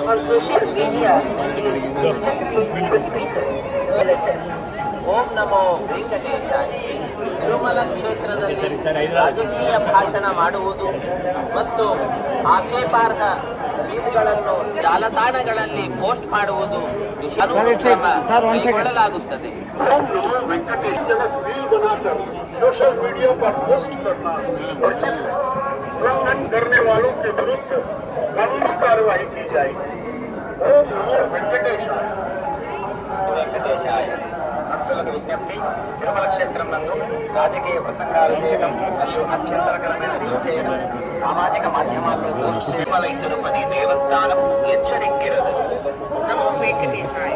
on social media is ಓಂ ನಮೋ ವೆಂಕಟೇಶಾಯ. ತಿರುಮಲ ಕ್ಷೇತ್ರದಲ್ಲಿ ರಾಜಕೀಯ ಭಾಷಣ ಮಾಡುವುದು ಮತ್ತು ಆಕ್ಷೇಪಾರ್ಹ ರೀತಿಗಳನ್ನು ಜಾಲತಾಣಗಳಲ್ಲಿ ಪೋಸ್ಟ್ ಮಾಡುವುದು ಕೈಗೊಳ್ಳಲಾಗುತ್ತದೆ. सोशल मीडिया पर पोस्ट करना और उल्लंघन करने वालों के विरुद्ध कानूनी कार्रवाई की जाएगी. ओम नमो वेंकटेशाय. భక్తులకు విజ్ఞప్తి, తిరుమల క్షేత్రం నందు రాజకీయ ప్రసంగాలు చేయడం మరియు అభ్యంతరకరమైన రీల్ చేయడం సామాజిక మాధ్యమాల్లో తిరుమల తిరుపతి దేవస్థానం హెచ్చరింக்கிறது. నమో వెంకటేశాయ.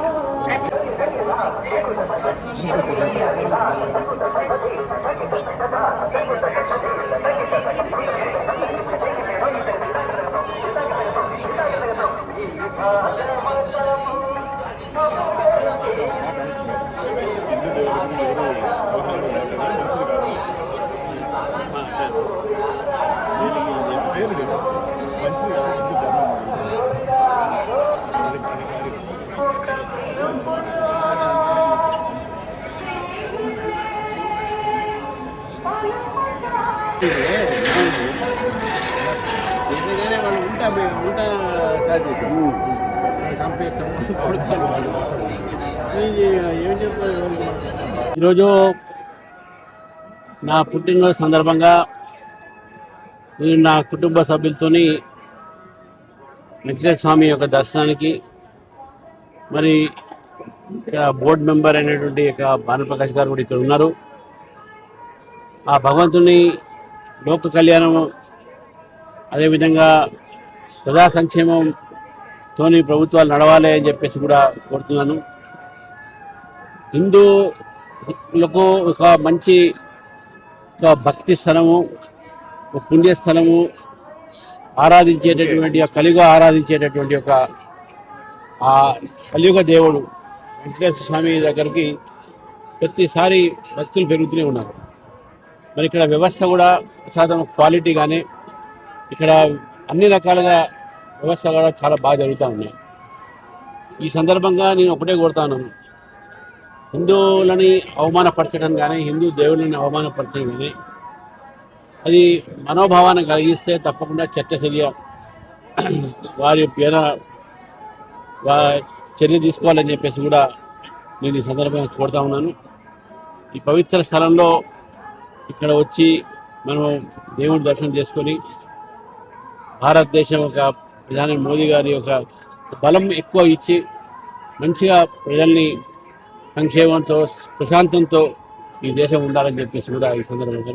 ఈరోజు నా పుట్టినరోజు సందర్భంగా నేను నా కుటుంబ సభ్యులతోని వెంకటేశ్వర స్వామి యొక్క దర్శనానికి, మరి ఇక్కడ బోర్డు మెంబర్ అయినటువంటి యొక్క భానుప్రకాష్ గారు కూడా ఇక్కడ ఉన్నారు. ఆ భగవంతుని లోక కళ్యాణము, అదేవిధంగా ప్రజా సంక్షేమంతోని ప్రభుత్వాలు నడవాలి అని చెప్పేసి కూడా కోరుతున్నాను. హిందువులకు ఒక మంచి భక్తి స్థలము, ఒక పుణ్యస్థలము, ఆరాధించేటటువంటి కలియుగ ఆరాధించేటటువంటి ఒక ఆ కలియుగ దేవుడు వెంకటేశ్వర స్వామి దగ్గరికి ప్రతిసారి భక్తులు పెరుగుతూనే ఉన్నారు. మరి ఇక్కడ వ్యవస్థ కూడా ప్రసాదం క్వాలిటీ కానీ ఇక్కడ అన్ని రకాలుగా వ్యవస్థ కూడా చాలా బాగా జరుగుతూ ఉన్నాయి. ఈ సందర్భంగా నేను ఒకటే కోరుతాను, హిందువులని అవమానపరచడం కానీ, హిందూ దేవుళ్ళని అవమానపరచడం కానీ అది మనోభావాన్ని కలిగిస్తే తప్పకుండా చర్య వారి పేర చర్య తీసుకోవాలని చెప్పేసి కూడా నేను ఈ సందర్భంగా కోరుతా ఉన్నాను. ఈ పవిత్ర స్థలంలో ఇక్కడ వచ్చి మనం దేవుడి దర్శనం చేసుకొని భారతదేశం ఒక ప్రధాని మోదీ గారి ఒక బలం ఎక్కువ ఇచ్చి మంచిగా ప్రజల్ని సంక్షేమంతో ప్రశాంతంతో ఈ దేశం ఉండాలని చెప్పేసి కూడా ఈ సందర్భంగా